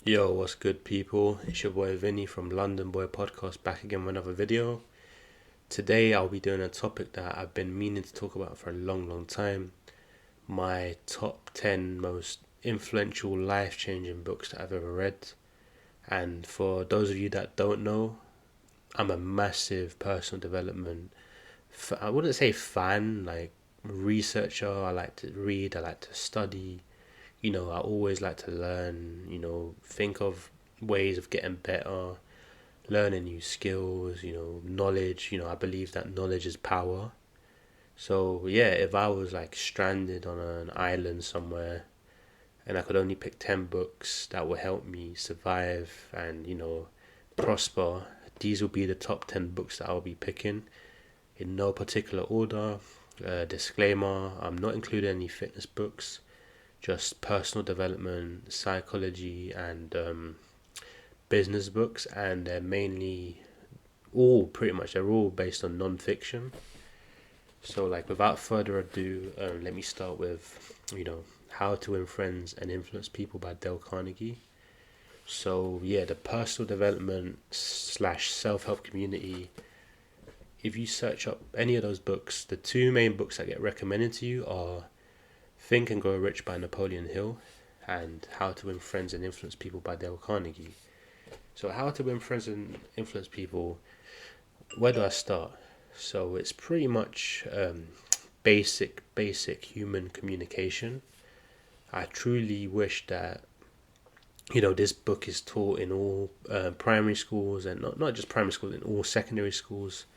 Yo, what's good, people? It's your boy Vinny from London Boy Podcast back again with another video. Today, I'll be doing a topic that I've been meaning to talk about for a long, long time. My top 10 most influential, life changing books that I've ever read. And for those of you that don't know, I'm a massive personal development, I wouldn't say fan, like researcher. I like to read, I like to study. I always like to learn, think of ways of getting better, learning new skills, knowledge. I believe that knowledge is power. So, yeah, if I was like stranded on an island somewhere and I could only pick 10 books that would help me survive and, prosper, these will be the top 10 books that I'll be picking in no particular order. Disclaimer, I'm not including any fitness books, just personal development, psychology, and business books, and they're mainly they're all based on non-fiction. So, like, without further ado, let me start with, How to Win Friends and Influence People by Dale Carnegie. So, yeah, the personal development slash self-help community. If you search up any of those books, the two main books that get recommended to you are Think and Grow Rich by Napoleon Hill and How to Win Friends and Influence People by Dale Carnegie. So, how to win friends and influence people, where do I start? So, it's pretty much basic human communication. I truly wish that, this book is taught in all primary schools, and not just primary schools, in all secondary schools,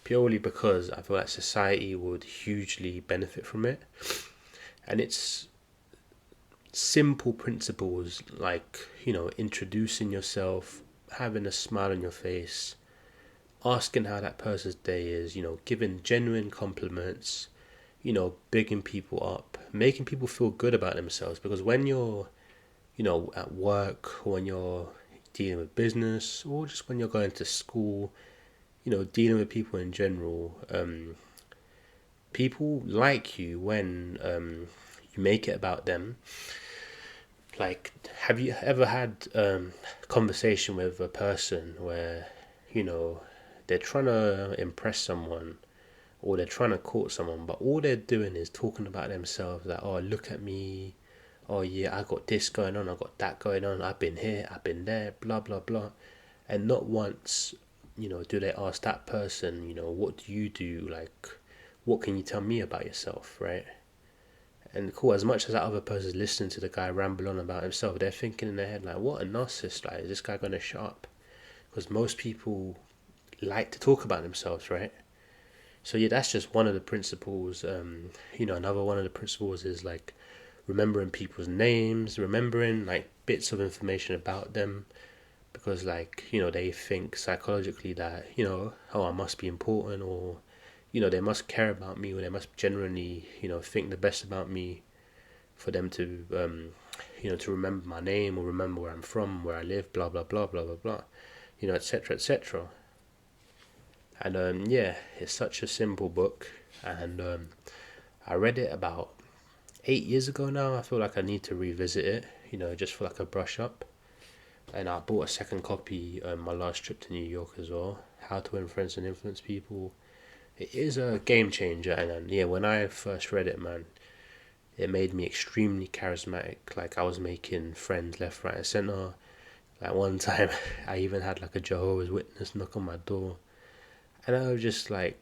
purely because I feel like society would hugely benefit from it. And it's simple principles like, introducing yourself, having a smile on your face, asking how that person's day is, giving genuine compliments, bigging people up, making people feel good about themselves. Because when you're, at work, or when you're dealing with business, or just when you're going to school, dealing with people in general, people like you when you make it about them. Like, have you ever had conversation with a person where, you know, they're trying to impress someone or they're trying to court someone, but all they're doing is talking about themselves, like, oh, look at me, oh yeah, I got this going on, I got that going on, I've been here, I've been there, blah blah blah. And not once, do they ask that person, what do you do? Like, what can you tell me about yourself, right? And cool, as much as that other person's listening to the guy ramble on about himself, they're thinking in their head, like, what a narcissist, like, is this guy gonna shut up? Because most people like to talk about themselves, right? So yeah, that's just one of the principles. Another one of the principles is like remembering people's names, remembering like bits of information about them, because like, they think psychologically that, oh, I must be important, or they must care about me, or they must genuinely, think the best about me for them to to remember my name or remember where I'm from, where I live, blah blah blah blah blah blah, etc etc. And yeah, it's such a simple book, and I read it about 8 years ago now. I feel like I need to revisit it, just for like a brush up. And I bought a second copy on my last trip to New York as well. How to Influence and Influence People. It is a game changer, and yeah, when I first read it, man, it made me extremely charismatic. Like, I was making friends left, right, and center. Like, one time, I even had like a Jehovah's Witness knock on my door, and I was just like,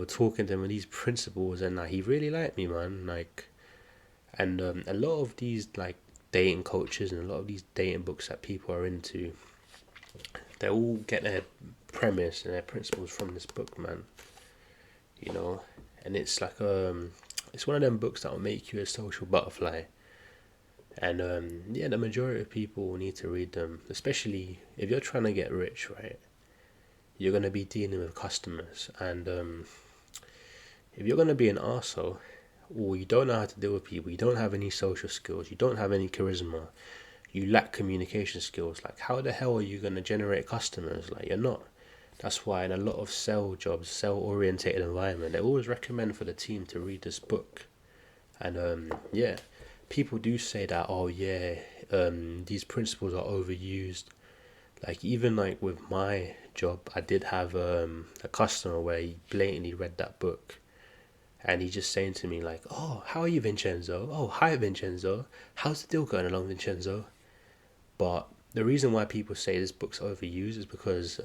talking to him with these principles, and he really liked me, man. Like, and a lot of these like dating coaches and a lot of these dating books that people are into, they all get their premise and their principles from this book, man. And it's like it's one of them books that will make you a social butterfly. And yeah, the majority of people need to read them, especially if you're trying to get rich, right? You're gonna be dealing with customers, and if you're gonna be an arsehole, or you don't know how to deal with people, you don't have any social skills, you don't have any charisma, you lack communication skills, like, how the hell are you gonna generate customers? Like, you're not. That's why in a lot of sell jobs, sell orientated environment, they always recommend for the team to read this book. And yeah, people do say that, oh yeah, these principles are overused. Like even like with my job, I did have a customer where he blatantly read that book, and he's just saying to me like, "Oh, how are you, Vincenzo? Oh, hi, Vincenzo. How's the deal going along, Vincenzo?" But the reason why people say this book's overused is because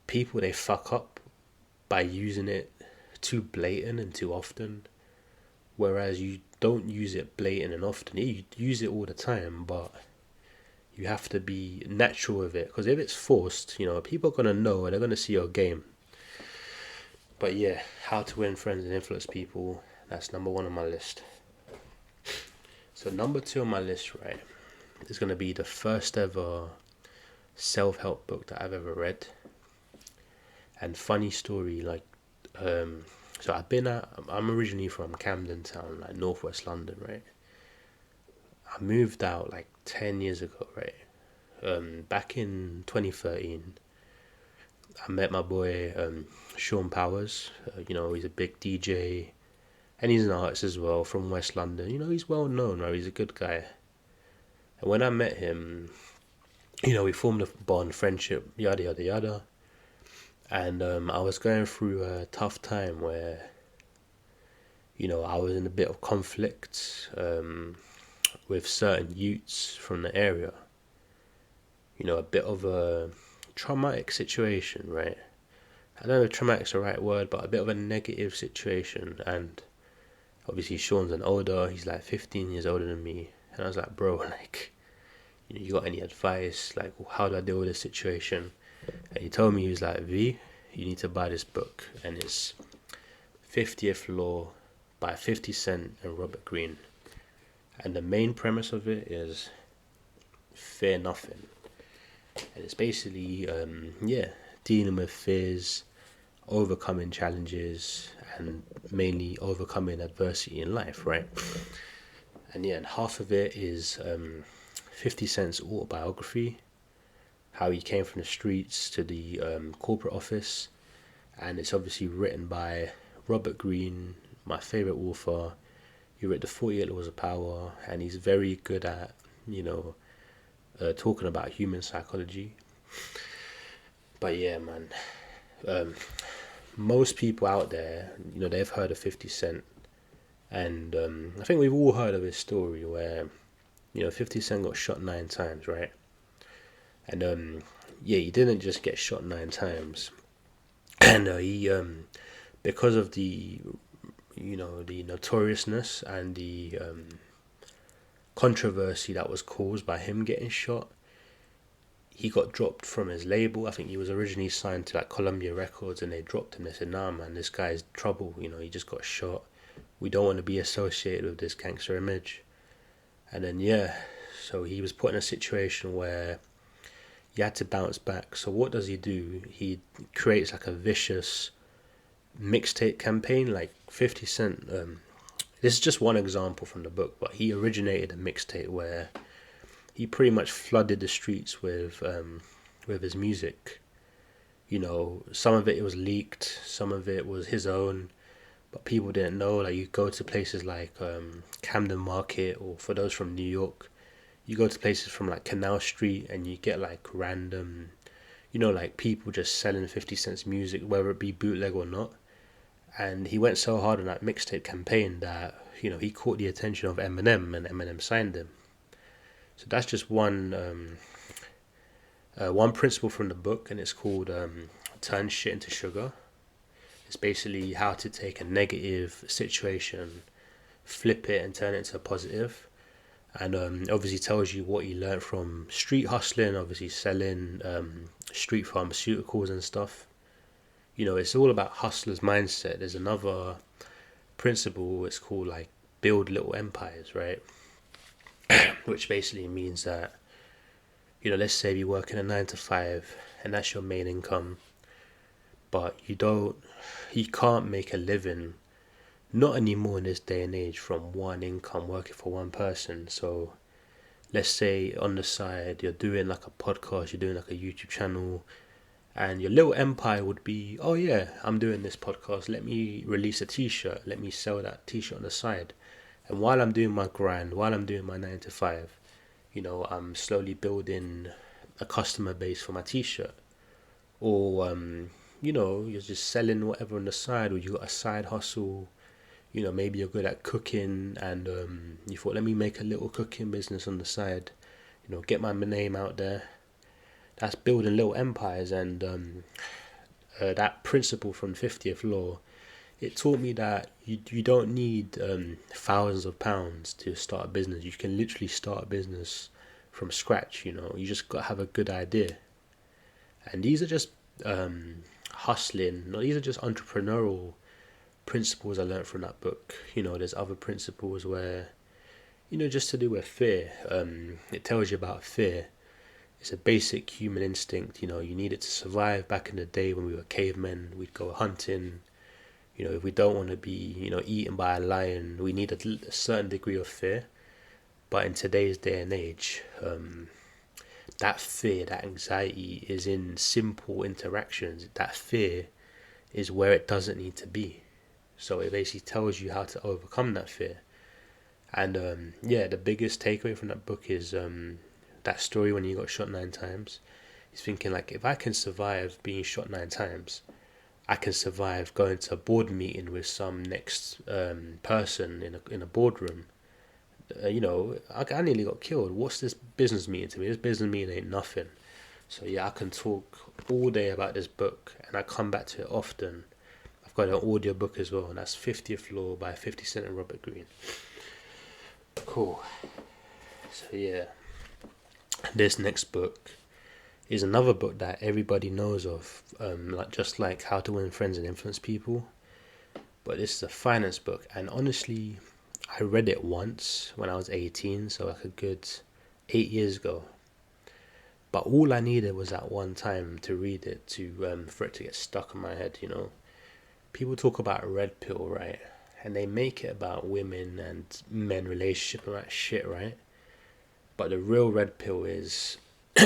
people, they fuck up by using it too blatant and too often, whereas you don't use it blatant and often. You use it all the time, but you have to be natural with it, because if it's forced, people are gonna know and they're gonna see your game. But yeah, how to win friends and influence people, that's number one on my list. So number two on my list, right, is gonna be the first ever self-help book that I've ever read. And funny story, like, so I'm originally from Camden Town, like northwest London, right? I moved out like 10 years ago, right? Back in 2013, I met my boy Sean Powers. He's a big DJ, and he's an artist as well from West London. He's well known, right? He's a good guy. And when I met him, we formed a bond, friendship, yada yada yada. And I was going through a tough time where, I was in a bit of conflict with certain youths from the area. A bit of a traumatic situation, right? I don't know if traumatic's the right word, but a bit of a negative situation. And obviously Sean's he's like 15 years older than me. And I was like, bro, like, you got any advice? Like, how do I deal with this situation? And he told me, he was like, V, you need to buy this book. And it's 50th Law by 50 Cent and Robert Greene. And the main premise of it is fear nothing. And it's basically, dealing with fears, overcoming challenges, and mainly overcoming adversity in life, right? And and half of it is 50 Cent's autobiography, how he came from the streets to the corporate office. And it's obviously written by Robert Greene, my favorite author. He wrote the 48 Laws of Power, and he's very good at, talking about human psychology. But yeah, man, most people out there, they've heard of 50 Cent. And I think we've all heard of his story where, 50 Cent got shot 9 times, right? And he didn't just get shot 9 times. And he, because of the, the notoriousness and the controversy that was caused by him getting shot, he got dropped from his label. I think he was originally signed to like Columbia Records, and they dropped him. They said, nah man, this guy's trouble, he just got shot. We don't want to be associated with this gangster image. And then so he was put in a situation where he had to bounce back. So what does he do? He creates like a vicious mixtape campaign. Like 50 Cent, this is just one example from the book, but he originated a mixtape where he pretty much flooded the streets with his music. Some of it was leaked, some of it was his own, but people didn't know. Like, you go to places like Camden Market, or for those from New York, you go to places from like Canal Street, and you get like random, like people just selling 50 Cent's music, whether it be bootleg or not. And he went so hard on that mixtape campaign that, he caught the attention of Eminem, and Eminem signed him. So that's just one principle from the book, and it's called Turn Shit into Sugar. It's basically how to take a negative situation, flip it and turn it into a positive. And obviously tells you what he learned from street hustling, obviously selling street pharmaceuticals and stuff. It's all about hustler's mindset. There's another principle, it's called like build little empires, right? Which basically means that, let's say you work in a 9 to 5 and that's your main income, but you can't make a living, not anymore in this day and age, from one income working for one person. So let's say on the side you're doing like a podcast, you're doing like a YouTube channel, and your little empire would be, oh yeah, I'm doing this podcast, let me release a t-shirt, let me sell that t-shirt on the side. And while I'm doing my grind, while I'm doing my 9 to 5, I'm slowly building a customer base for my t-shirt. Or, you're just selling whatever on the side, or you got a side hustle. Maybe you're good at cooking, and you thought, let me make a little cooking business on the side, get my name out there. That's building little empires. And that principle from 50th Law, it taught me that you don't need thousands of pounds to start a business. You can literally start a business from scratch. You just got to have a good idea. And these are just hustling. No, these are just entrepreneurial principles I learned from that book. There's other principles where, just to do with fear. It tells you about fear. It's a basic human instinct. You need it to survive. Back in the day when we were cavemen, we'd go hunting. If we don't want to be, eaten by a lion, we need a certain degree of fear. But in today's day and age, that fear, that anxiety is in simple interactions. That fear is where it doesn't need to be. So it basically tells you how to overcome that fear. And the biggest takeaway from that book is that story when he got shot 9 times. He's thinking, like, if I can survive being shot 9 times, I can survive going to a board meeting with some next person in a boardroom. I nearly got killed. What's this business meeting to me? This business meeting ain't nothing. So yeah, I can talk all day about this book, and I come back to it often. I've got an audio book as well, and that's 50th Law by 50 Cent and Robert Greene. Cool. So yeah, this next book is another book that everybody knows of, just like How to Win Friends and Influence People. But this is a finance book, and honestly, I read it once when I was 18, so like a good 8 years ago. But all I needed was that one time to read it for it to get stuck in my head. People talk about red pill, right? And they make it about women and men relationship and that shit, right? But the real red pill is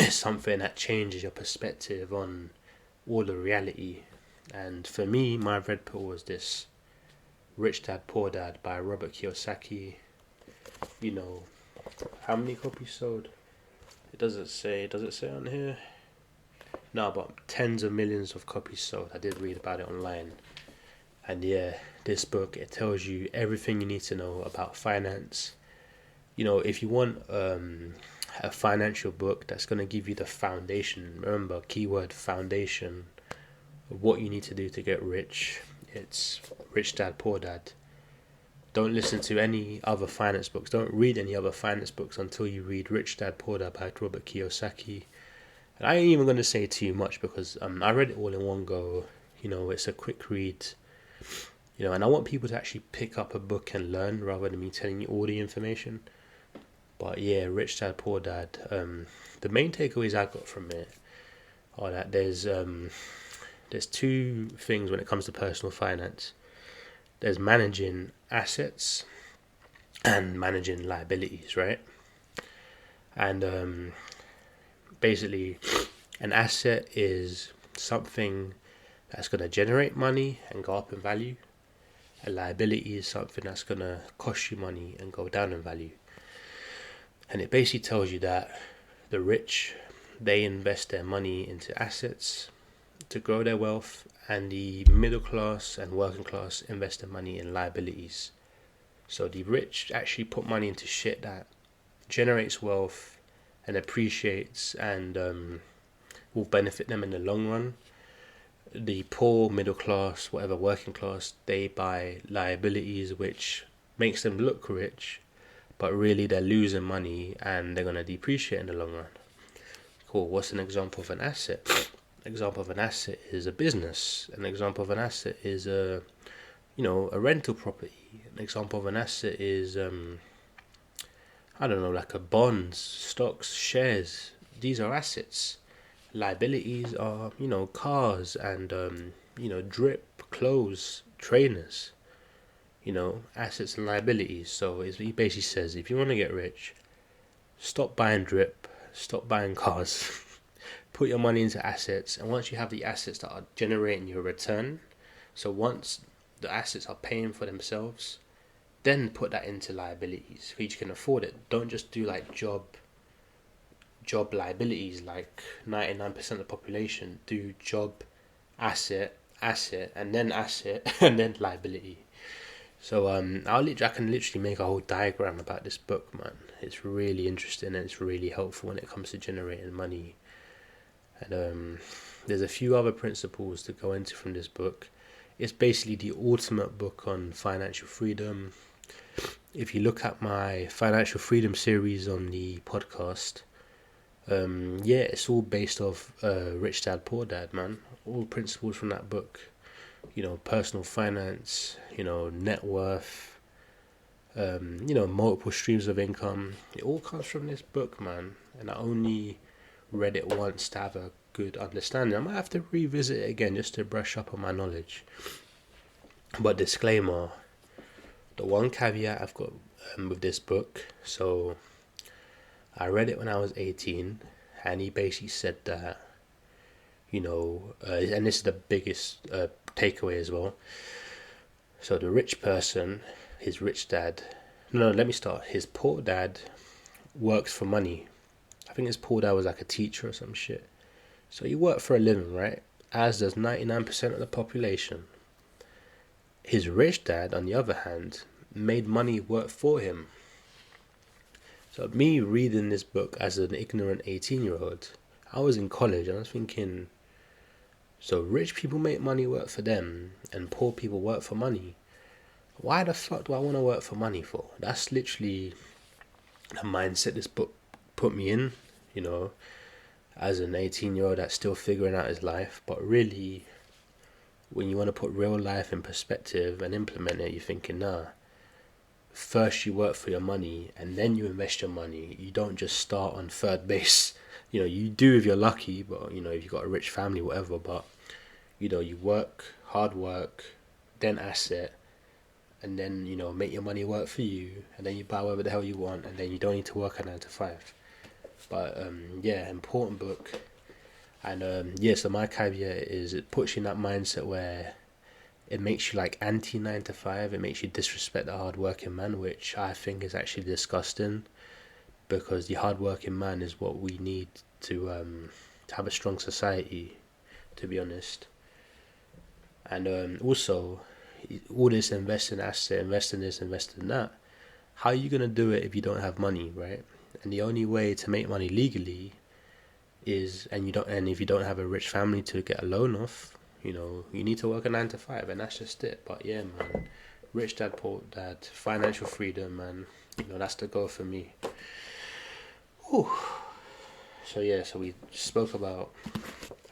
something that changes your perspective on all the reality. And for me, my red pill was this Rich Dad Poor Dad by Robert Kiyosaki. How many copies sold? It doesn't say. Does it say on here? No, but tens of millions of copies sold. I did read about it online. And yeah, this book, it tells you everything you need to know about finance. If you want a financial book that's going to give you the foundation, remember, keyword foundation, of what you need to do to get rich, it's Rich Dad Poor Dad. Don't listen to any other finance books. Don't read any other finance books until you read Rich Dad Poor Dad by Robert Kiyosaki. And I ain't even going to say too much because I read it all in one go. It's a quick read. And I want people to actually pick up a book and learn rather than me telling you all the information. But yeah, Rich Dad Poor Dad. The main takeaways I got from it are that there's two things when it comes to personal finance. There's managing assets and managing liabilities, right? And basically, an asset is something that's going to generate money and go up in value. A liability is something that's going to cost you money and go down in value. And it basically tells you that the rich, they invest their money into assets to grow their wealth, and the middle class and working class invest their money in liabilities. So the rich actually put money into shit that generates wealth and appreciates and will benefit them in the long run. The poor, middle class, whatever, working class, they buy liabilities which makes them look rich, but really they're losing money and they're going to depreciate in the long run. Cool. What's an example of an asset? An example of an asset is a business. An example of an asset is a rental property. An example of an asset is like a bonds, stocks, shares. These are assets. Liabilities are cars and drip, clothes, trainers. Assets and liabilities. So he basically says, if you want to get rich, stop buying drip, stop buying cars, put your money into assets, and once you have the assets that are generating your return, so once the assets are paying for themselves, then put that into liabilities, which you can afford it. Don't just do like job liabilities like 99% of the population do. Job, asset, and then asset, and then liability. So I can literally make a whole diagram about this book, man. It's really interesting and it's really helpful when it comes to generating money. And there's a few other principles to go into from this book. It's basically the ultimate book on financial freedom. If you look at my financial freedom series on the podcast, it's all based off Rich Dad Poor Dad, man. All principles from that book. Personal finance, net worth, multiple streams of income. It all comes from this book, man. And I only read it once to have a good understanding. I might have to revisit it again just to brush up on my knowledge. But disclaimer, the one caveat I've got with this book, so I read it when I was 18, and he basically said that, and this is the biggest takeaway as well. So the rich person, his rich dad, no, let me start. His poor dad works for money. I think his poor dad was like a teacher or some shit. So he worked for a living, right? As does 99% of the population. His rich dad, on the other hand, made money work for him. So me reading this book as an ignorant 18-year-old, I was in college and I was thinking, so rich people make money work for them and poor people work for money. Why the fuck do I want to work for money for? That's literally the mindset this book put me in, as an 18-year-old that's still figuring out his life. But really, when you want to put real life in perspective and implement it, you're thinking, nah, first you work for your money and then you invest your money. You don't just start on third base. You do if you're lucky, but if you've got a rich family, whatever. But you work, hard work, then asset, and then make your money work for you, and then you buy whatever the hell you want, and then you don't need to work a 9 to 5. But important book. And so my caveat is it puts you in that mindset where it makes you like anti 9 to 5. It makes you disrespect the hardworking man, which I think is actually disgusting, because the hardworking man is what we need to have a strong society, to be honest. And also, all this invest in asset, invest in this, invest in that. How are you gonna do it if you don't have money, right? And the only way to make money legally is, and if you don't have a rich family to get a loan off, you need to work a 9 to 5, and that's just it. But yeah, man, Rich Dad Poor Dad, financial freedom, man. That's the goal for me. Whew. So we spoke about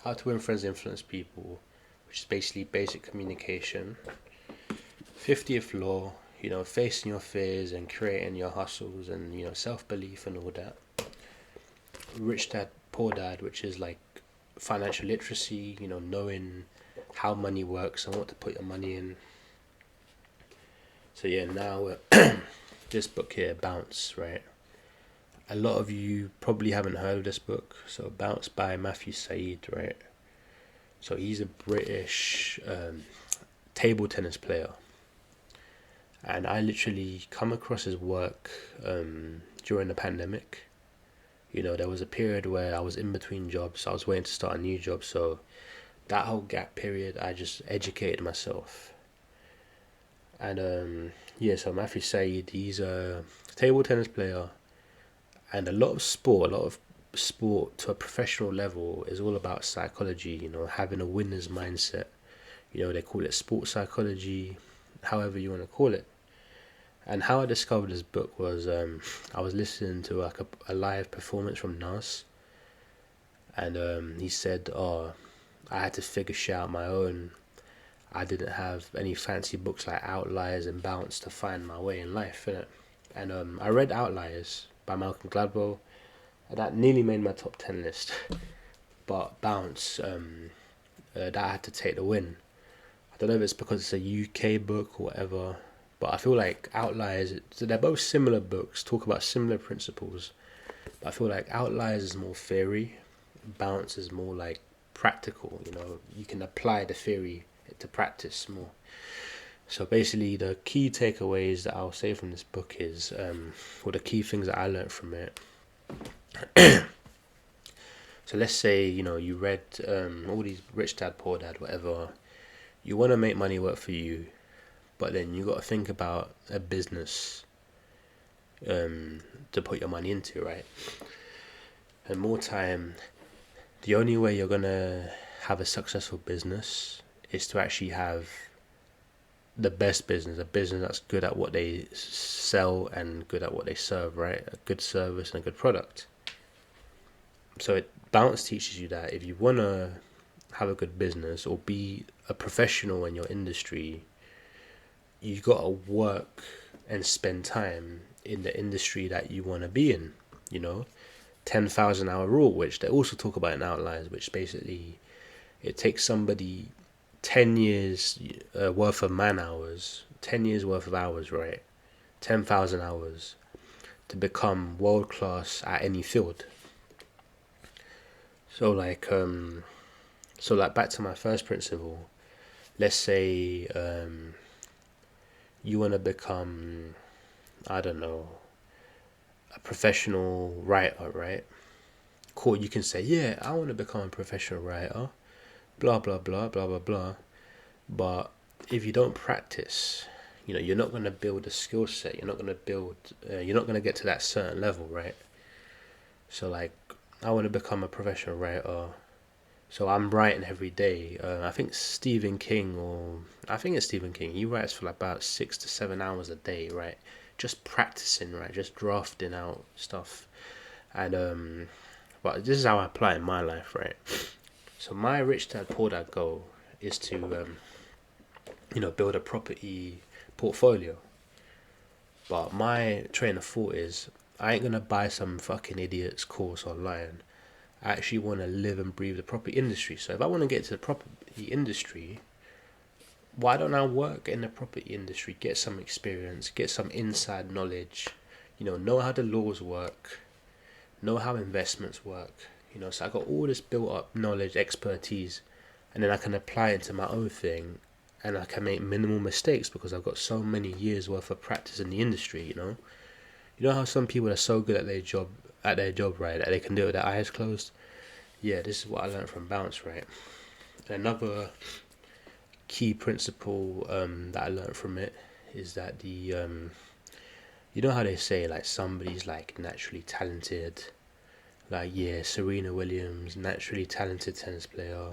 how to win friends, influence people, which is basically basic communication. 50th law, facing your fears and creating your hustles and, self-belief and all that. Rich Dad, Poor Dad, which is like financial literacy, knowing how money works and what to put your money in. So yeah, now this book here, Bounce, right? A lot of you probably haven't heard of this book. So Bounce by Matthew Said, right? So he's a British table tennis player. And I literally come across his work during the pandemic. There was a period where I was in between jobs. I was waiting to start a new job. So that whole gap period, I just educated myself. And so Matthew Said, he's a table tennis player. And a lot of sport to a professional level is all about psychology, having a winner's mindset. They call it sports psychology, however you want to call it. And how I discovered this book was I was listening to like a live performance from Nas, and he said, I had to figure shit out my own. I didn't have any fancy books like Outliers and Bounce to find my way in life, innit? And I read Outliers by Malcolm Gladwell, and that nearly made my top 10 list. But Bounce, that I had to take the win. I don't know if it's because it's a UK book or whatever, but I feel like Outliers, so they're both similar books, talk about similar principles, but I feel like Outliers is more theory, Bounce is more like practical, you can apply the theory to practice more. So basically, the key takeaways that I'll say from this book is, or the key things that I learned from it. So let's say, you read all these Rich Dad Poor Dad, whatever. You want to make money work for you, but then you got to think about a business to put your money into, right? And more time, the only way you're gonna have a successful business is to actually have the best business, a business that's good at what they sell and good at what they serve, right? A good service and a good product. So Bounce teaches you that if you want to have a good business or be a professional in your industry, you got to work and spend time in the industry that you want to be in, 10,000 hour rule, which they also talk about in Outliers, which basically it takes somebody 10 years worth of man hours, 10 years worth of hours, right? 10,000 hours to become world class at any field. So like back to my first principle, let's say you want to become, I don't know, a professional writer, right? Cool, you can say, yeah, I want to become a professional writer, blah, blah, blah, blah, blah, blah. But if you don't practice, you're not going to build a skill set. You're not going to get to that certain level, right? So like, I want to become a professional writer. So I'm writing every day. I think it's Stephen King, he writes for like about 6 to 7 hours a day, right? Just practicing, right? Just drafting out stuff. And but this is how I apply it in my life, right? So my Rich Dad Poor Dad goal is to build a property portfolio. But my train of thought is, I ain't gonna buy some fucking idiot's course online. I actually want to live and breathe the property industry. So if I want to get to the property industry, why don't I work in the property industry, get some experience, get some inside knowledge, know how the laws work, know how investments work, so I got all this built up knowledge, expertise, and then I can apply it to my own thing, and I can make minimal mistakes because I've got so many years worth of practice in the industry. You know how some people are so good at their job, right, that they can do it with their eyes closed. Yeah, this is what I learned from Bounce, right? Another key principle that I learned from it is that you know how they say like somebody's like naturally talented, like Serena Williams, naturally talented tennis player,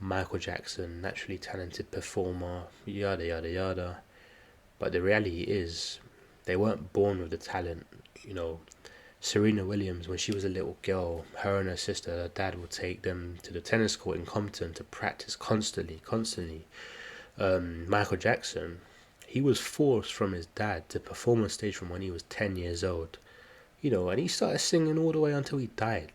Michael Jackson, naturally talented performer, yada yada yada. But the reality is, they weren't born with the talent. Serena Williams, when she was a little girl, her and her sister, her dad would take them to the tennis court in Compton to practice constantly. Michael Jackson, he was forced from his dad to perform on stage from when he was 10 years old. And he started singing all the way until he died,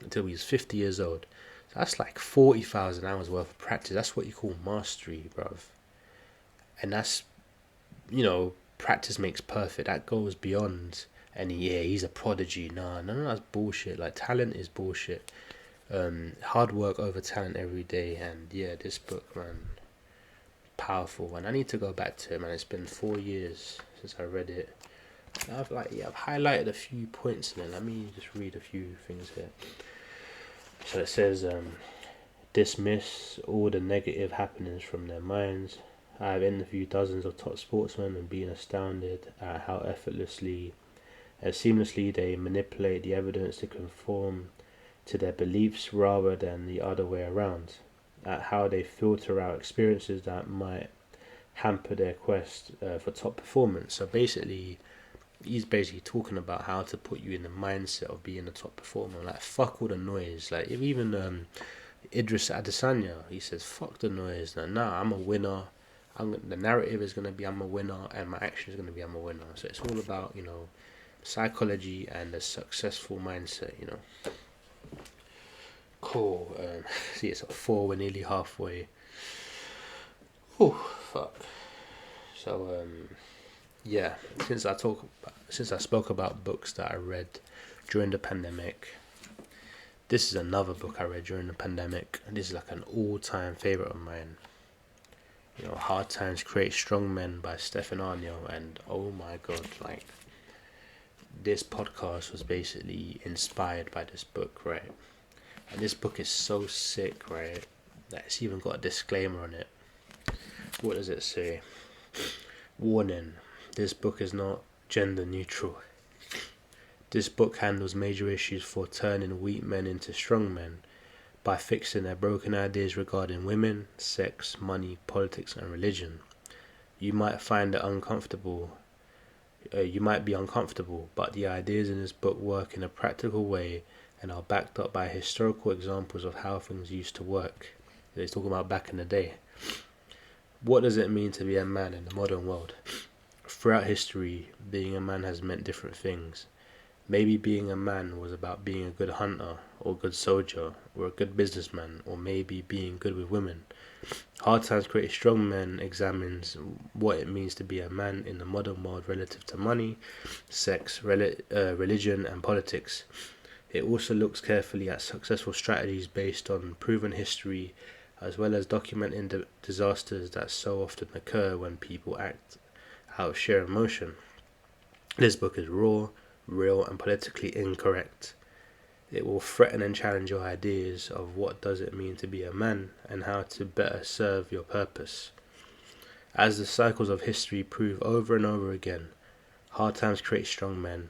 until he was 50 years old. So that's like 40,000 hours worth of practice. That's what you call mastery, bruv. And that's, practice makes perfect. That goes beyond he's a prodigy. No, that's bullshit. Like, talent is bullshit. Hard work over talent every day. And this book, man, powerful. And I need to go back to it, man. It's been 4 years since I read it. I've highlighted a few points in it. Let me just read a few things here. So it says, dismiss all the negative happenings from their minds. I have interviewed dozens of top sportsmen and been astounded at how effortlessly and seamlessly they manipulate the evidence to conform to their beliefs rather than the other way around, at how they filter out experiences that might hamper their quest for top performance. So basically, he's basically talking about how to put you in the mindset of being a top performer. Like, fuck all the noise. Like, if even Idris Adesanya, he says, fuck the noise. Nah, I'm a winner. The narrative is going to be I'm a winner, and my action is going to be I'm a winner. So it's all about, psychology and a successful mindset, Cool. See, it's at 4, we're nearly halfway. Oh, fuck. So, since I spoke about books that I read during the pandemic, this is another book I read during the pandemic. This is like an all-time favorite of mine. Hard Times Create Strong Men by Stefan Arnio, and oh my god, like, this podcast was basically inspired by this book, right? And this book is so sick, right? That it's even got a disclaimer on it. What does it say? Warning: this book is not gender neutral. This book handles major issues for turning weak men into strong men by fixing their broken ideas regarding women, sex, money, politics, and religion. You might find it uncomfortable. You might be uncomfortable, but the ideas in this book work in a practical way and are backed up by historical examples of how things used to work. They're talking about back in the day. What does it mean to be a man in the modern world? Throughout history, being a man has meant different things. Maybe being a man was about being a good hunter, or a good soldier, or a good businessman, or maybe being good with women. Hard Times Create Strong Men examines what it means to be a man in the modern world relative to money, sex, religion, and politics. It also looks carefully at successful strategies based on proven history, as well as documenting the disasters that so often occur when people act out of sheer emotion. This book is raw, real, and politically incorrect. It will threaten and challenge your ideas of what does it mean to be a man and how to better serve your purpose. As the cycles of history prove over and over again, hard times create strong men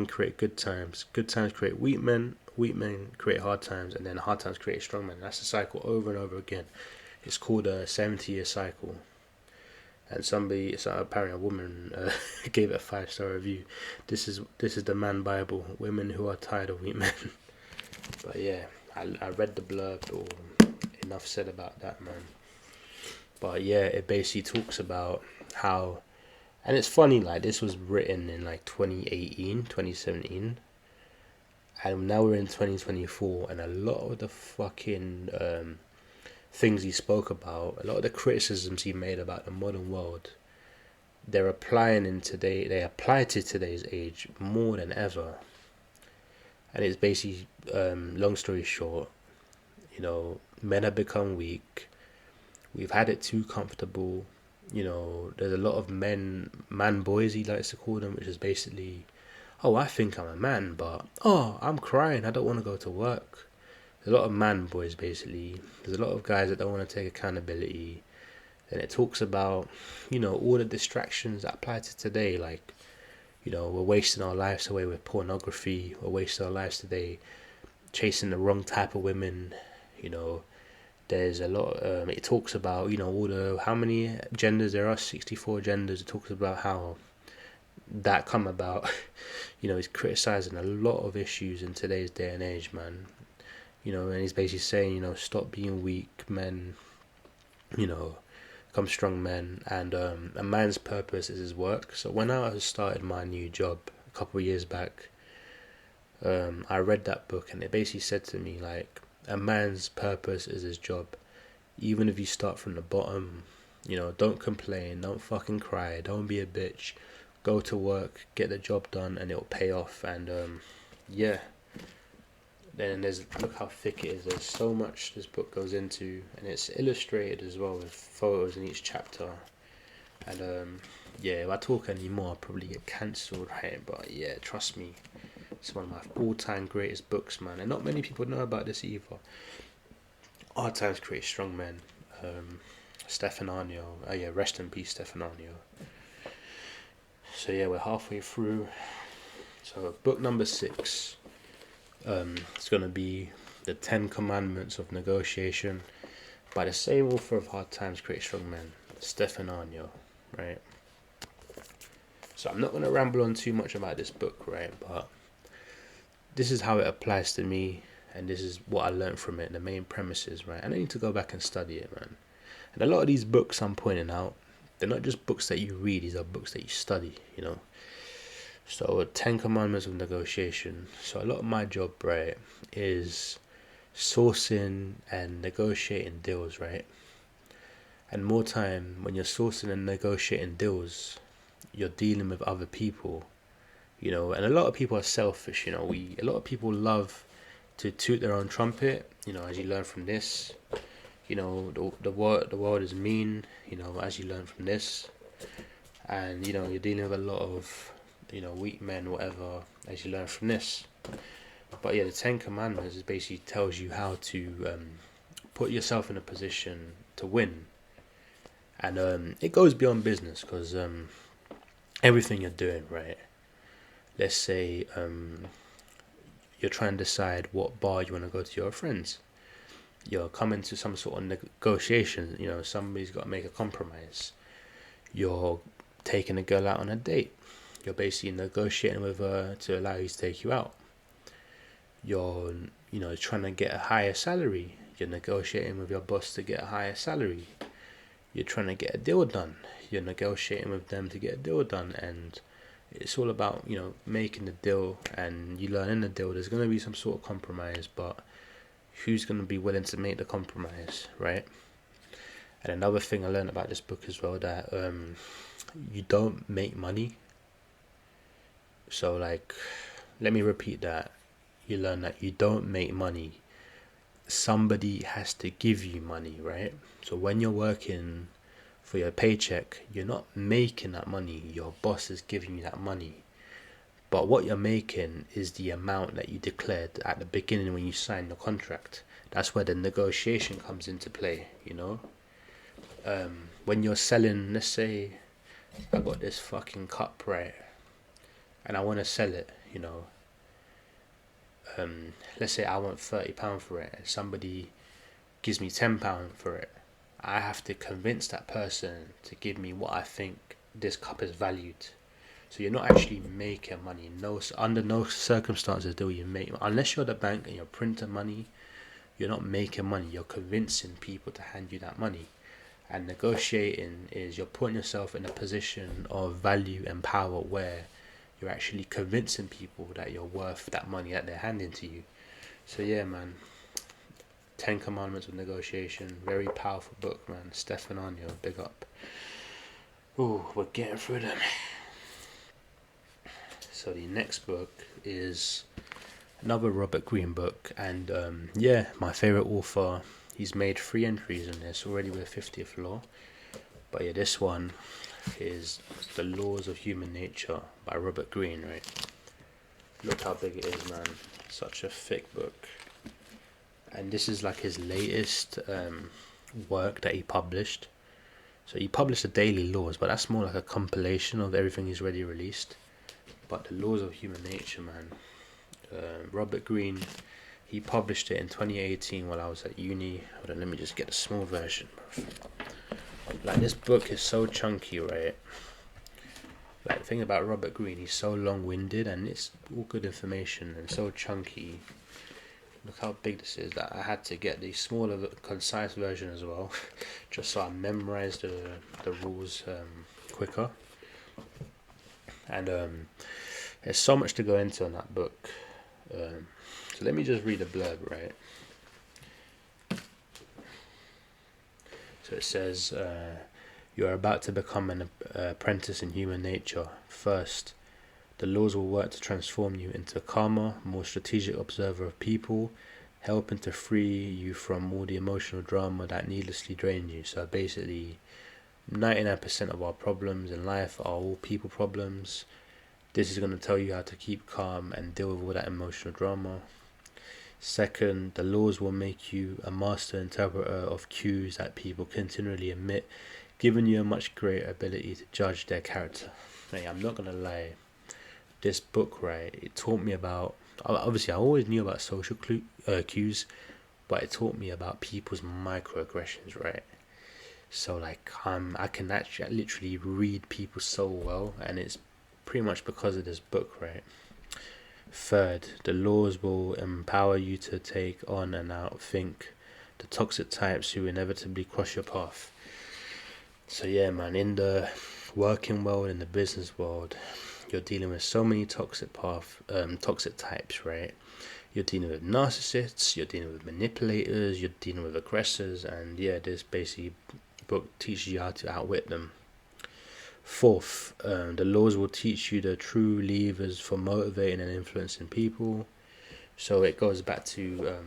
create good times create weak men create hard times, and then hard times create strong men. That's the cycle over and over again. It's called a 70-year cycle. And apparently a woman gave it a 5-star review. This is the man Bible. Women who are tired of weak men. But yeah, I read the blurb, or enough said about that, man. But yeah, it basically talks about how, and it's funny, like, this was written in like 2018, 2017, and now we're in 2024, and a lot of the fucking things he spoke about, a lot of the criticisms he made about the modern world, they apply to today's age more than ever. And it's basically, long story short, men have become weak. We've had it too comfortable. There's a lot of man boys, he likes to call them, which is basically, oh, I think I'm a man, but I'm crying, I don't want to go to work. There's a lot of man boys, basically. There's a lot of guys that don't want to take accountability. And it talks about, all the distractions that apply to today. Like, we're wasting our lives away with pornography. We're wasting our lives today chasing the wrong type of women. There's a lot. It talks about, how many genders there are, 64 genders. It talks about how that come about. He's criticizing a lot of issues in today's day and age, man. And he's basically saying, stop being weak men, become strong men, and a man's purpose is his work. So when I started my new job a couple of years back, I read that book, and it basically said to me, like, a man's purpose is his job. Even if you start from the bottom, don't complain, don't fucking cry, don't be a bitch, go to work, get the job done, and it'll pay off. And yeah. Then look how thick it is. There's so much this book goes into, and it's illustrated as well with photos in each chapter. And if I talk anymore, I'll probably get cancelled, right? But yeah, trust me, it's one of my all-time greatest books, man. And not many people know about this either. Hard Times Create Strong Men. Stefan Arnio. Oh yeah, rest in peace, Stefan Arnio. So yeah, we're halfway through. So book number 6. It's going to be the 10 Commandments of Negotiation by the same author of Hard Times Create Strong Men, Stefan Arnio, right? So I'm not going to ramble on too much about this book, right? But this is how it applies to me, and this is what I learned from it, the main premises, right? And I need to go back and study it, man. And a lot of these books I'm pointing out, they're not just books that you read, these are books that you study, So 10 Commandments of Negotiation. So a lot of my job, right, is sourcing and negotiating deals, right? And more time, when you're sourcing and negotiating deals, you're dealing with other people, and a lot of people are selfish, a lot of people love to toot their own trumpet, as you learn from this, the world is mean, as you learn from this, and you're dealing with a lot of weak men, whatever, as you learn from this. But yeah, the Ten Commandments is basically tells you how to put yourself in a position to win, and it goes beyond business because everything you're doing, right? Let's say you're trying to decide what bar you want to go to your friends. You're coming to some sort of negotiation. Somebody's got to make a compromise. You're taking a girl out on a date. You're basically negotiating with her to allow you to take you out. You're trying to get a higher salary. You're negotiating with your boss to get a higher salary. You're trying to get a deal done. You're negotiating with them to get a deal done, and it's all about making the deal. And you learn in the deal there's going to be some sort of compromise, but who's going to be willing to make the compromise, right? And another thing I learned about this book as well, that you don't make money. So like, let me repeat that. You learn that you don't make money. Somebody has to give you money, right? So when you're working for your paycheck, you're not making that money. Your boss is giving you that money. But what you're making is the amount that you declared at the beginning when you signed the contract. That's where the negotiation comes into play, When you're selling, let's say I got this fucking cup, right? And I want to sell it, let's say I want £30 for it and somebody gives me £10 for it. I have to convince that person to give me what I think this cup is valued. So you're not actually making money. Under no circumstances do you make, unless you're the bank and you're printing money, you're not making money. You're convincing people to hand you that money. And negotiating is you're putting yourself in a position of value and power where you're actually convincing people that you're worth that money that they're handing to you. So yeah, man. 10 Commandments of Negotiation. Very powerful book, man. Stefan Anyo, big up. Ooh, we're getting through them. So the next book is another Robert Greene book, and my favorite author. He's made 3 entries in this already with 50th Law. But yeah, this one is The Laws of Human Nature by Robert Greene, right? Look how big it is, man. Such a thick book. And this is like his latest work that he published. So he published the Daily Laws, but that's more like a compilation of everything he's already released. But The Laws of Human Nature, man. Robert Greene, he published it in 2018 while I was at uni. Hold on, let me just get a small version. Like, this book is so chunky, right? Like, the thing about Robert Greene, he's so long-winded and it's all good information and so chunky. Look how big this is, that I had to get the smaller, concise version as well, just so I memorized the rules quicker. And there's so much to go into in that book. So let me just read the blurb, right? So it says, you are about to become an apprentice in human nature. First, the laws will work to transform you into a calmer, more strategic observer of people, helping to free you from all the emotional drama that needlessly drain you. So basically, 99% of our problems in life are all people problems. This is going to tell you how to keep calm and deal with all that emotional drama. Second, the laws will make you a master interpreter of cues that people continually emit, giving you a much greater ability to judge their character. Hey, I'm not going to lie. This book, right, it taught me about, obviously I always knew about social cues, but it taught me about people's microaggressions, right? So like, I can actually literally read people so well, and it's pretty much because of this book, right? Third, the laws will empower you to take on and outthink the toxic types who inevitably cross your path. So yeah, man, in the working world, in the business world, you're dealing with so many toxic types, right? You're dealing with narcissists, you're dealing with manipulators, you're dealing with aggressors, and yeah, this basically book teaches you how to outwit them. Fourth, the laws will teach you the true levers for motivating and influencing people. So it goes back to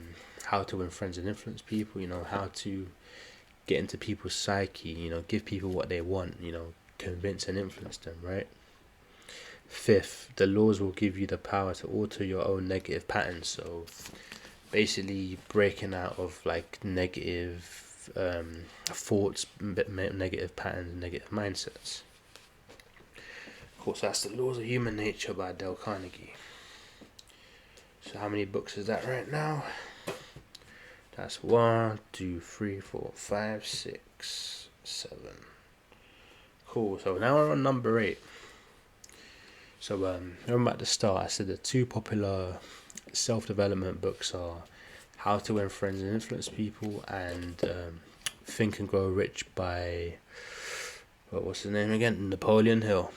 how to win friends and influence people, how to get into people's psyche, give people what they want, convince and influence them, right? Fifth, the laws will give you the power to alter your own negative patterns. So basically breaking out of like negative thoughts, negative patterns, negative mindsets. Of course, that's The Laws of Human Nature by Dale Carnegie. So how many books is that right now? That's 1, 2, 3, 4, 5, 6, 7. Cool. So now we're on number 8. So remember at the start I said the two popular self-development books are How to Win Friends and Influence People and Think and Grow Rich by what's his name again? Napoleon Hill.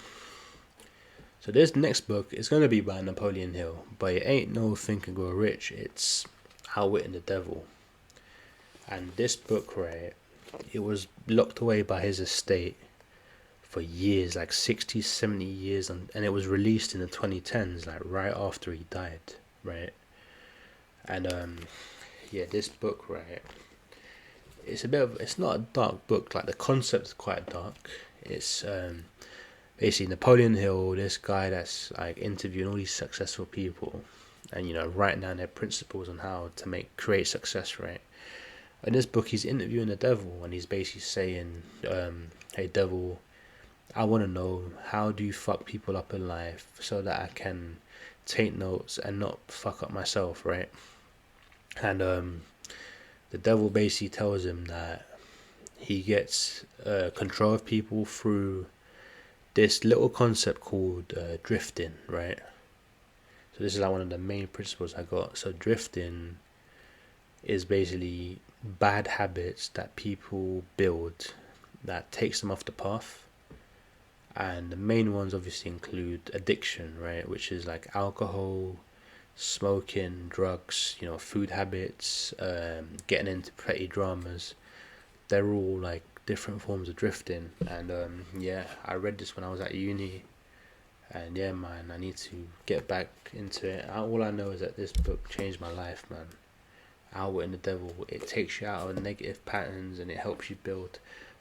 So this next book is going to be by Napoleon Hill, but it ain't no Think and Grow Rich. It's Outwitting the Devil. And this book, right, it was locked away by his estate for years, like 60, 70 years, and it was released in the 2010s, like right after he died, right? And this book, right, it's not a dark book, like the concept is quite dark. It's basically Napoleon Hill, this guy that's like interviewing all these successful people and writing down their principles on how to create success, right? In this book he's interviewing the devil and he's basically saying, hey devil, I want to know, how do you fuck people up in life so that I can take notes and not fuck up myself, right? And the devil basically tells him that he gets control of people through this little concept called drifting, right? So this is like one of the main principles I got. So drifting is basically bad habits that people build that takes them off the path. And the main ones obviously include addiction, right? Which is like alcohol, smoking, drugs, food habits, getting into petty dramas. They're all like different forms of drifting. And I read this when I was at uni. And yeah, man, I need to get back into it. All I know is that this book changed my life, man. Outwitting the Devil. It takes you out of negative patterns and it helps you build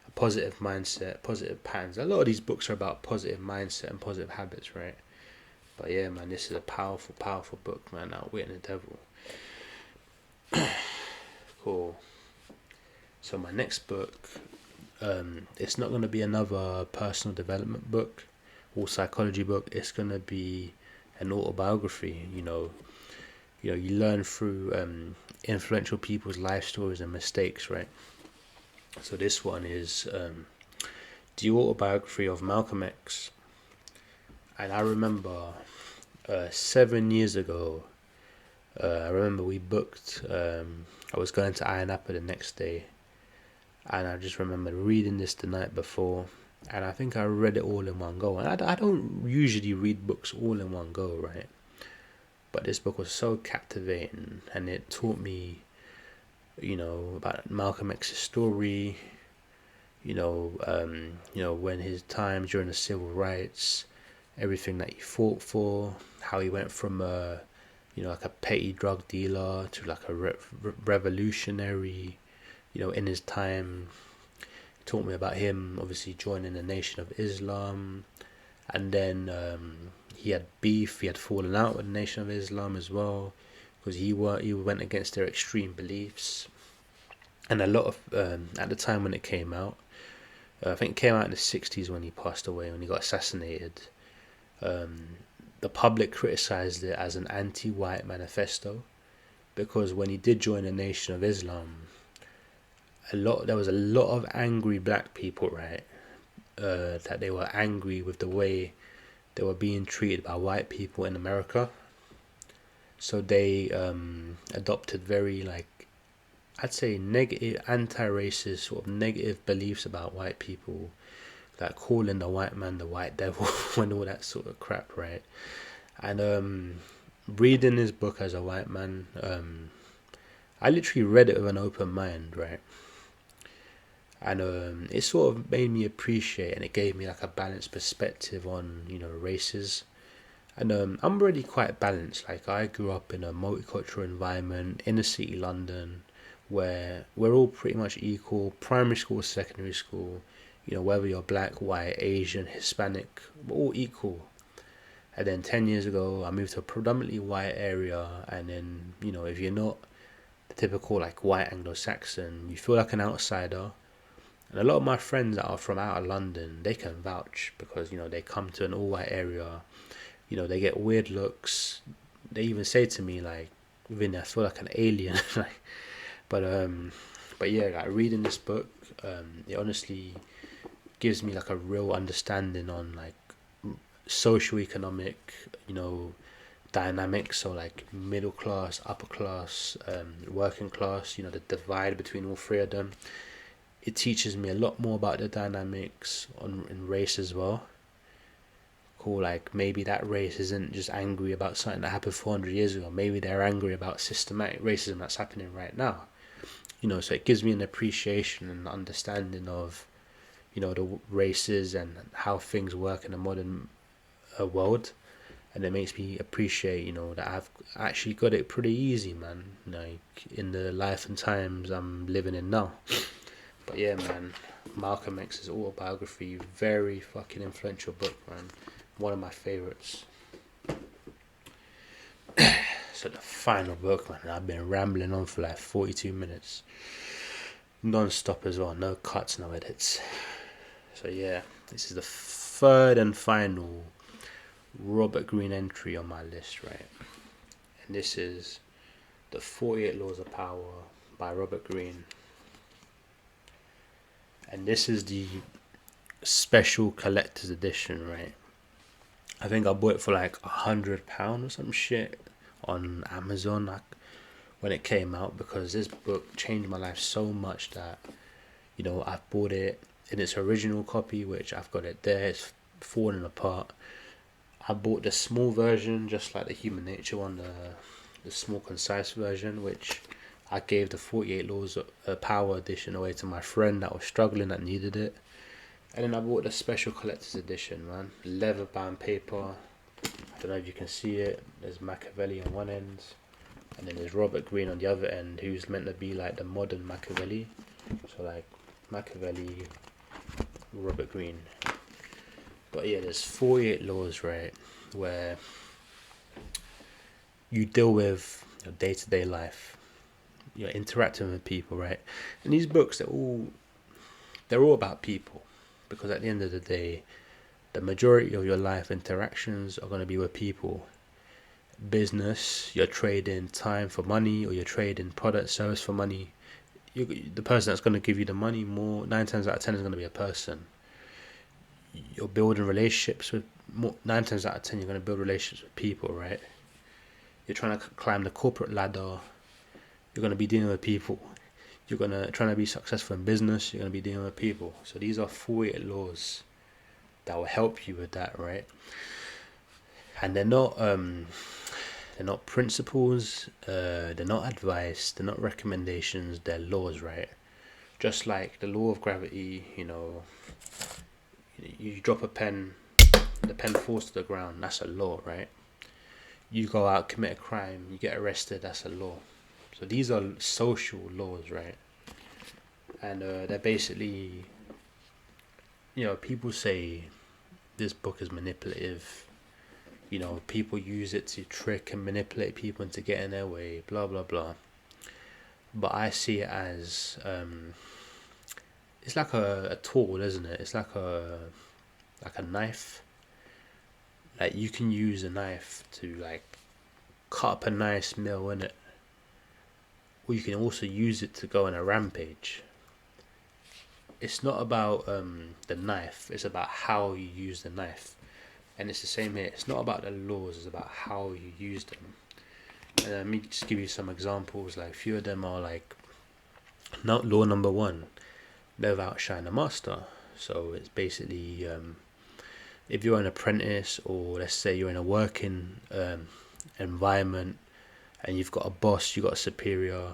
a positive mindset, positive patterns. A lot of these books are about positive mindset and positive habits, right? But yeah, man, this is a powerful, powerful book, man. Outwitting the Devil. Cool. So my next book, it's not going to be another personal development book or psychology book. It's going to be an autobiography. You learn through influential people's life stories and mistakes, right? So this one is the autobiography of Malcolm X. And I remember 7 years ago, I remember we booked, I was going to Ayia Napa the next day, and I just remember reading this the night before, and I think I read it all in one go. And I don't usually read books all in one go, right? But this book was so captivating, and it taught me, about Malcolm X's story, when his time during the civil rights, everything that he fought for, how he went from like a petty drug dealer to like a revolutionary, in his time. He taught me about him obviously joining the Nation of Islam, and then he had beef. He had fallen out with the Nation of Islam as well, because he went against their extreme beliefs. And a lot of at the time when it came out, I think it came out in the 60s when he passed away, when he got assassinated. The public criticized it as an anti-white manifesto, because when he did join the Nation of Islam, there was a lot of angry black people, right? That they were angry with the way they were being treated by white people in America. So they adopted very, like, I'd say negative, anti-racist, sort of negative beliefs about white people, like calling the white man the white devil and all that sort of crap, right? And reading this book as a white man, I literally read it with an open mind, right? And it sort of made me appreciate, and it gave me like a balanced perspective on races, And I'm really quite balanced. Like I grew up in a multicultural environment, inner city London, where we're all pretty much equal. Primary school, secondary school, whether you're black, white, Asian, Hispanic, we're all equal. And then 10 years ago, I moved to a predominantly white area, and then if you're not the typical like white Anglo-Saxon, you feel like an outsider. And a lot of my friends that are from out of London, they can vouch because they come to an all-white area. They get weird looks. They even say to me like, "Vinny, I feel like an alien." Like, but yeah, like reading this book, it honestly gives me like a real understanding on like social economic, dynamics. So like middle class, upper class, working class. The divide between all three of them. It teaches me a lot more about the dynamics in race as well. Cool, like maybe that race isn't just angry about something that happened 400 years ago. Maybe they're angry about systematic racism that's happening right now. So it gives me an appreciation and understanding of, the races and how things work in a modern world. And it makes me appreciate, that I've actually got it pretty easy, man. Like in the life and times I'm living in now. But yeah, man, Malcolm X's autobiography, very fucking influential book, man. One of my favorites. So the final book, man. I've been rambling on for like 42 minutes, non-stop as well. No cuts, no edits. So yeah, this is the third and final Robert Greene entry on my list, right? And this is The 48 Laws of Power by Robert Greene. And this is the special collector's edition, right? I think I bought it for like £100 or some shit on Amazon when it came out, because this book changed my life so much that I bought it in its original copy, which I've got it there. It's falling apart. I bought the small version, just like the Human Nature one, the small concise version, which I gave the 48 Laws of Power edition away to my friend that was struggling, that needed it. And then I bought the special collector's edition, man. Leather bound paper. I don't know if you can see it. There's Machiavelli on one end, and then there's Robert Greene on the other end, who's meant to be like the modern Machiavelli. So like Machiavelli, Robert Greene. But yeah, there's 48 laws, right, where you deal with your day-to-day life. You're interacting with people, right? And these books, they're all about people. Because at the end of the day, the majority of your life interactions are going to be with people. Business, you're trading time for money, or you're trading product, service for money. The person that's going to give you the money, 9 times out of 10 is going to be a person. You're building relationships with 9 times out of 10 you're going to build relationships with people, right? You're trying to climb the corporate ladder. You're going to be dealing with people. You're trying to be successful in business. You're going to be dealing with people. So these are 48 laws that will help you with that, right? And they're not principles. They're not advice. They're not recommendations. They're laws, right? Just like the law of gravity, you drop a pen, the pen falls to the ground. That's a law, right? You go out, commit a crime, you get arrested. That's a law. So these are social laws, right? And they're basically, people say this book is manipulative. People use it to trick and manipulate people into getting their way, blah, blah, blah. But I see it as, it's like a tool, isn't it? It's like a knife. Like you can use a knife to like cut up a nice meal, innit? Or you can also use it to go on a rampage. It's not about the knife, it's about how you use the knife. And it's the same here. It's not about the laws, it's about how you use them. And let me just give you some examples. Like a few of them are like, law number 1, never outshine the master. So it's basically, if you're an apprentice, or let's say you're in a working environment and you've got a boss, you've got a superior,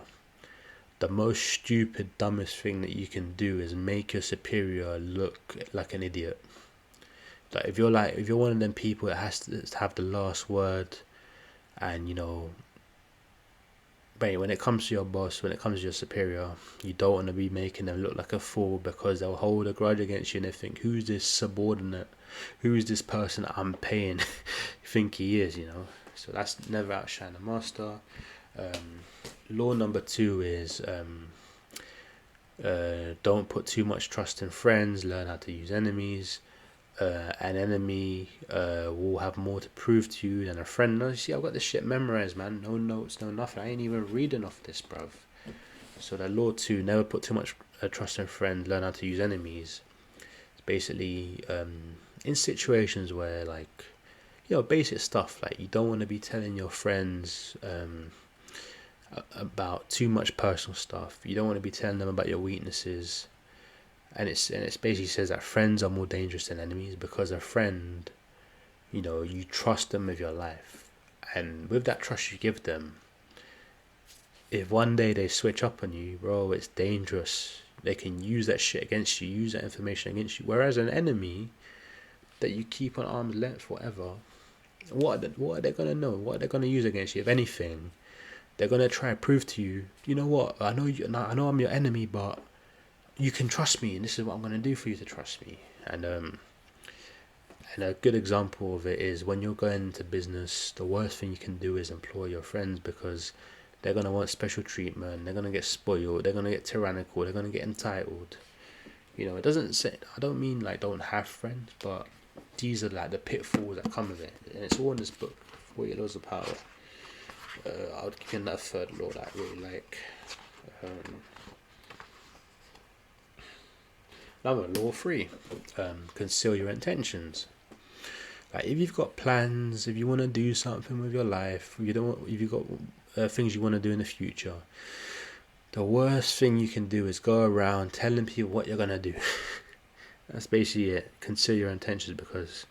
the most stupid, dumbest thing that you can do is make your superior look like an idiot. Like if you're one of them people that has to have the last word, and but when it comes to your boss, when it comes to your superior, you don't want to be making them look like a fool, because they'll hold a grudge against you and they think, who's this subordinate? Who's this person I'm paying? Think he is, So that's never outshine the master. Law number 2 is don't put too much trust in friends. Learn how to use enemies. An enemy will have more to prove to you than a friend. No, you see, I've got this shit memorized, man. No notes, no nothing. I ain't even reading off this, bruv. So that law 2, never put too much trust in friends. Learn how to use enemies. It's basically in situations where, like, basic stuff, like you don't want to be telling your friends about too much personal stuff. You don't want to be telling them about your weaknesses. And it's basically says that friends are more dangerous than enemies, because a friend, you trust them with your life, and with that trust you give them, if one day they switch up on you, bro, it's dangerous. They can use that shit against you, use that information against you. Whereas an enemy that you keep on arm's length forever, what are they gonna know? What are they gonna use against you? If anything, they're gonna try and prove to you, you know what? I know I'm your enemy, but you can trust me, and this is what I'm going to do for you to trust me. And a good example of it is when you're going into business, the worst thing you can do is employ your friends, because they're going to want special treatment, they're going to get spoiled, they're going to get tyrannical, they're going to get entitled. It doesn't say, I don't mean like don't have friends, but these are like the pitfalls that come with it. And it's all in this book, 40 Laws of Power. I would give you that third law that I really like. Another law 3, conceal your intentions. Like if you've got plans, if you want to do something with your life, if you've got things you want to do in the future, the worst thing you can do is go around telling people what you're gonna do. That's basically it. Conceal your intentions, because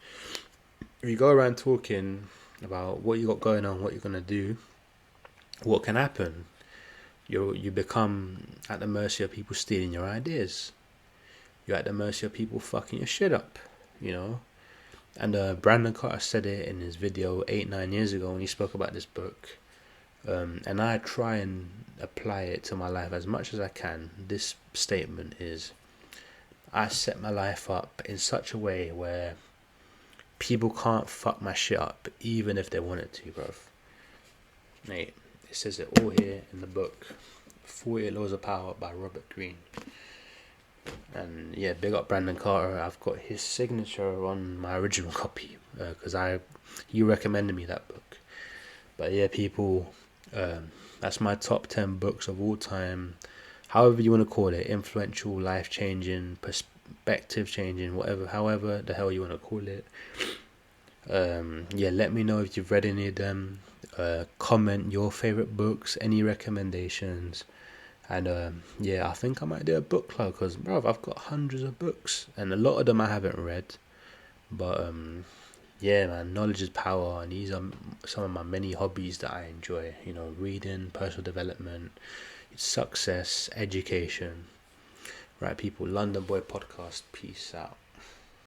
if you go around talking about what you got going on, what you're gonna do, what can happen? You become at the mercy of people stealing your ideas. You're at the mercy of people fucking your shit up, And Brandon Carter said it in his video 8-9 years ago when he spoke about this book. And I try and apply it to my life as much as I can. This statement is, I set my life up in such a way where people can't fuck my shit up, even if they wanted to, bruv. Mate, it says it all here in the book, 40 Laws of Power by Robert Greene. And yeah, big up Brandon Carter. I've got his signature on my original copy, because he recommended me that book. But yeah, people, that's my top 10 books of all time. However you want to call it, influential, life changing, perspective changing, however the hell you want to call it. Yeah, let me know if you've read any of them. Comment your favorite books, any recommendations. And yeah, I think I might do a book club, because bro, I've got hundreds of books, and a lot of them I haven't read. But yeah, man, knowledge is power, and these are some of my many hobbies that I enjoy. Reading, personal development, success, education. Right, people. London Boy Podcast. Peace out.